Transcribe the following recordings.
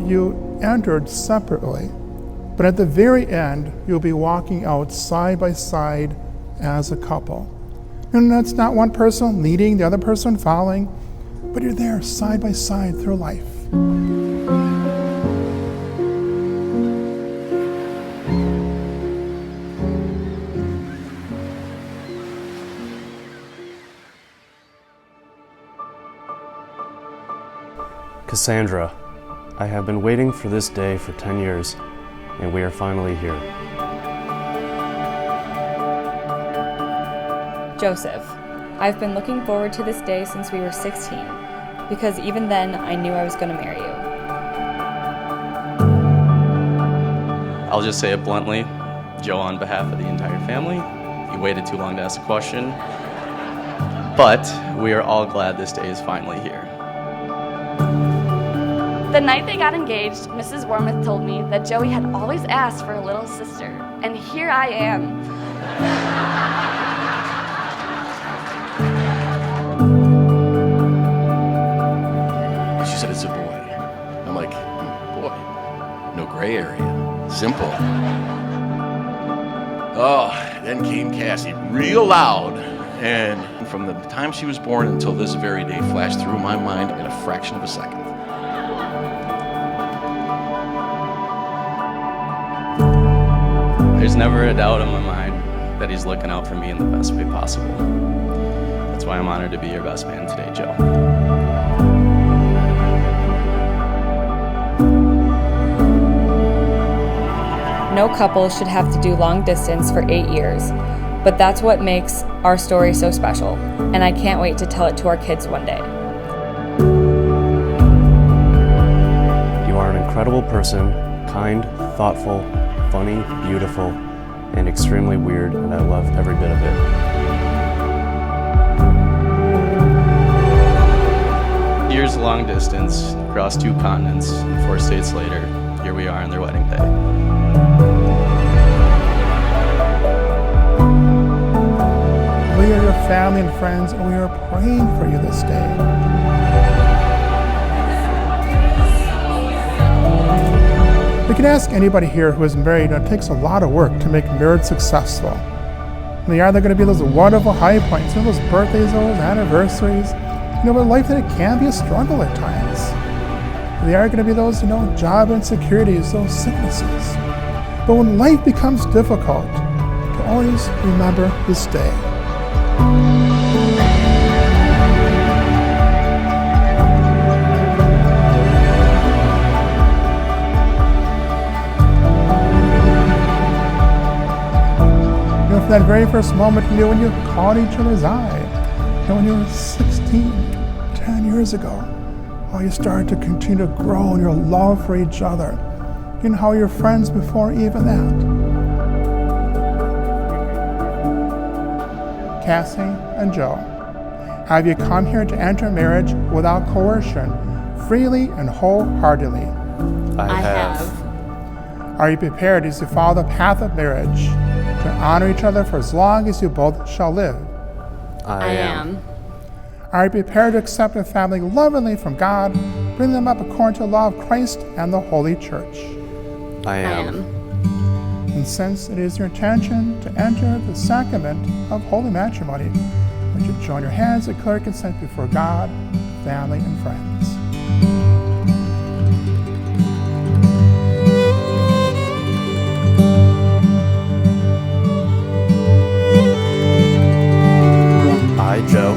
You entered separately, but at the very end, you'll be walking out side by side as a couple. And that's not one person leading, the other person following, but you're there side by side through life. Kassandra, I have been waiting for this day for 10 years, and we are finally here. Joseph, I've been looking forward to this day since we were 16, because even then I knew I was going to marry you. I'll just say it bluntly, Joe, on behalf of the entire family, you waited too long to ask a question, but we are all glad this day is finally here. The night they got engaged, Mrs. Wormuth told me that Joey had always asked for a little sister, and here I am. She said, it's a boy. I'm like, boy, no gray area, simple. Oh, then came Kassie, real loud. And from the time she was born until this very day flashed through my mind in a fraction of a second. There's never a doubt in my mind that he's looking out for me in the best way possible. That's why I'm honored to be your best man today, Joe. No couple should have to do long distance for 8 years, but that's what makes our story so special, and I can't wait to tell it to our kids one day. You are an incredible person, kind, thoughtful, funny, beautiful, and extremely weird, and I love every bit of it. Years long distance, across 2 continents, and 4 states later, here we are on their wedding day. We are your family and friends, and we are praying for you this day. We can ask anybody here who is married, it takes a lot of work to make marriage successful. And they are going to be those wonderful high points, those birthdays, those anniversaries. But life that it can be a struggle at times. They are going to be those, job insecurities, those sicknesses. But when life becomes difficult, to always remember this day. From that very first moment, when you caught each other's eye, when you were 16, 10 years ago, how you started to continue to grow in your love for each other, how you're friends before even that. Kassie and Joe, have you come here to enter marriage without coercion, freely and wholeheartedly? I have. Are you prepared as you follow the path of marriage to honor each other for as long as you both shall live? I am. Are you prepared to accept a family lovingly from God, bring them up according to the law of Christ and the Holy Church? I am. And since it is your intention to enter the sacrament of holy matrimony, would you join your hands in clear consent before God, family, and friends? I, Joe,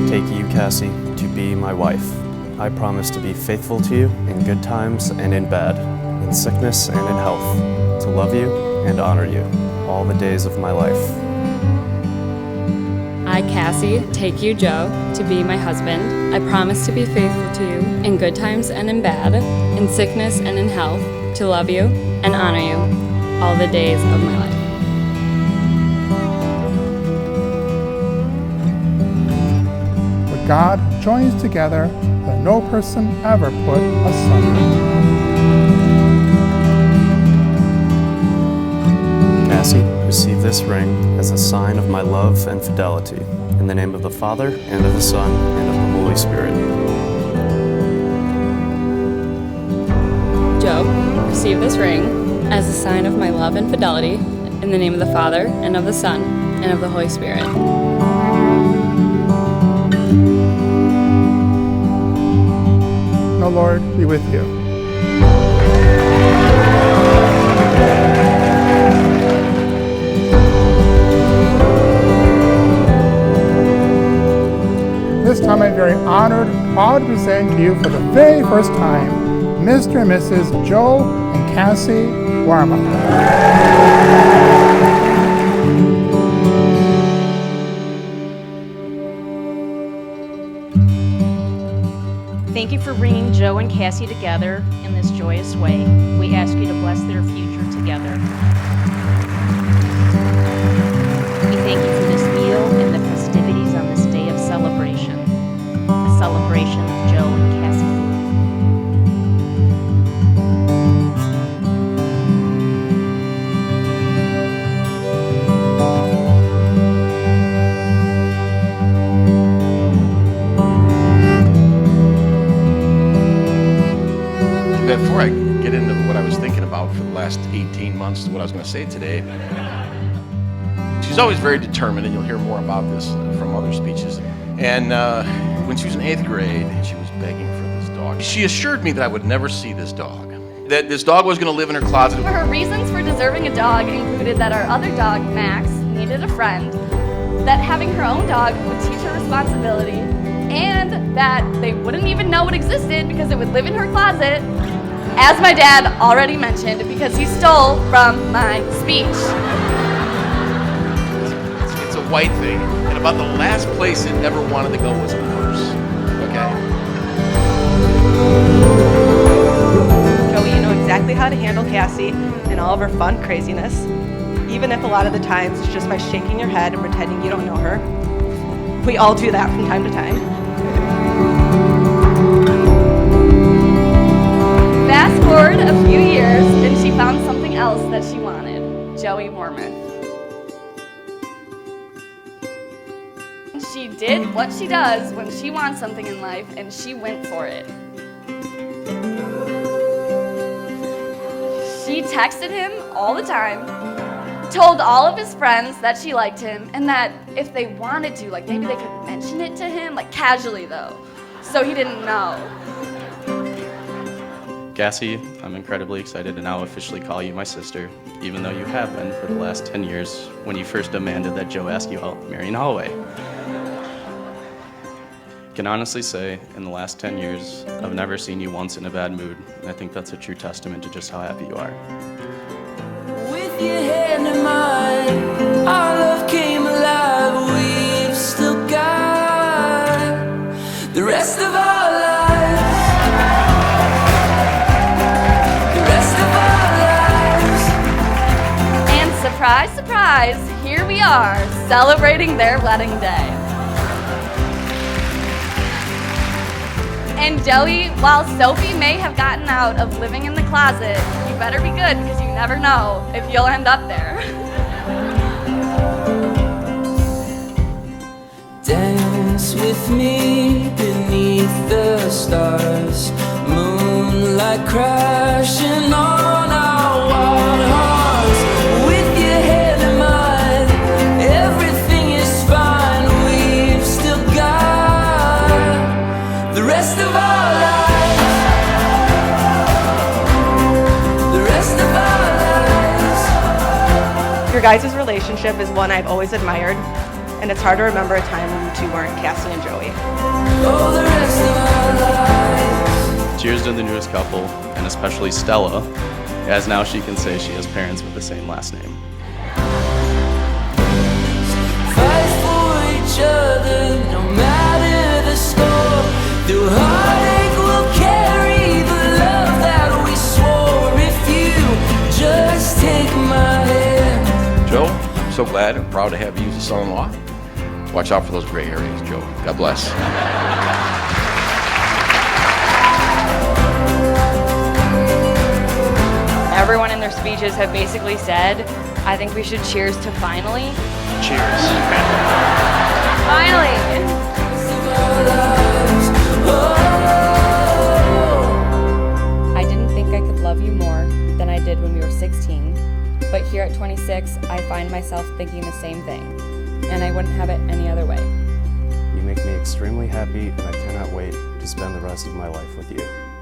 take you, Kassie, to be my wife. I promise to be faithful to you in good times and in bad, in sickness and in health, to love you and honor you all the days of my life. I, Kassie, take you, Joe, to be my husband. I promise to be faithful to you in good times and in bad, in sickness and in health, to love you and honor you all the days of my life. What God joins together, let no person ever put asunder. Kassie, receive this ring as a sign of my love and fidelity, in the name of the Father, and of the Son, and of the Holy Spirit. this ring as a sign of my love and fidelity, in the name of the Father, and of the Son, and of the Holy Spirit. The Lord be with you. This time I'm very honored, proud to present to you for the very first time, Mr. and Mrs. Joe and Kassie Warma. Thank you for bringing Joe and Kassie together in this joyous way. We ask you to bless their future together. We thank you for this meal and the festivities on this day of celebration, a celebration of Joe and Kassie. Before I get into what I was thinking about for the last 18 months, what I was going to say today, she's always very determined, and you'll hear more about this from other speeches. And when she was in 8th grade, she was begging for this dog. She assured me that I would never see this dog, that this dog was going to live in her closet. Her reasons for deserving a dog included that our other dog, Max, needed a friend, that having her own dog would teach her responsibility, and that they wouldn't even know it existed because it would live in her closet, as my dad already mentioned, because he stole from my speech. It's a white thing, and about the last place it ever wanted to go was a purse, okay? Joey, you know exactly how to handle Kassie and all of her fun craziness, even if a lot of the times it's just by shaking your head and pretending you don't know her. We all do that from time to time. Fast forward a few years, and she found something else that she wanted, Joey Wormuth. She did what she does when she wants something in life, and she went for it. She texted him all the time, told all of his friends that she liked him, and that if they wanted to, like maybe they could mention it to him, like casually though, so he didn't know. Kassie, I'm incredibly excited to now officially call you my sister, even though you have been for the last 10 years when you first demanded that Joe ask you out Marion Holloway. I can honestly say, in the last 10 years, I've never seen you once in a bad mood, and I think that's a true testament to just how happy you are. With your hand in mine, our love came alive. We've still got the rest of our lives. The rest of our lives. And surprise, surprise, here we are, celebrating their wedding day. And Joey, while Sophie may have gotten out of living in the closet, you better be good because you never know if you'll end up there. Dance with me beneath the stars, moonlight crashing on our wild hearts. With your head in mine, everything is fine. We've still got the rest of our lives. The rest of our lives. Your guys' relationship is one I've always admired, and it's hard to remember a time when you two weren't Kassie and Joey. Oh, the rest of our lives. Cheers to the newest couple, and especially Stella, as now she can say she has parents with the same last name. Fight for each other, no matter the score. Through heartache, we'll carry the love that we swore. If you just take my hand. Joe, I'm so glad and proud to have you as a son-in-law. Watch out for those gray areas, Joe. God bless. Everyone in their speeches have basically said, I think we should cheers to finally. Cheers. Finally! I didn't think I could love you more than I But here at 26, I find myself thinking the same thing, and I wouldn't have it any other way. You make me extremely happy, and I cannot wait to spend the rest of my life with you.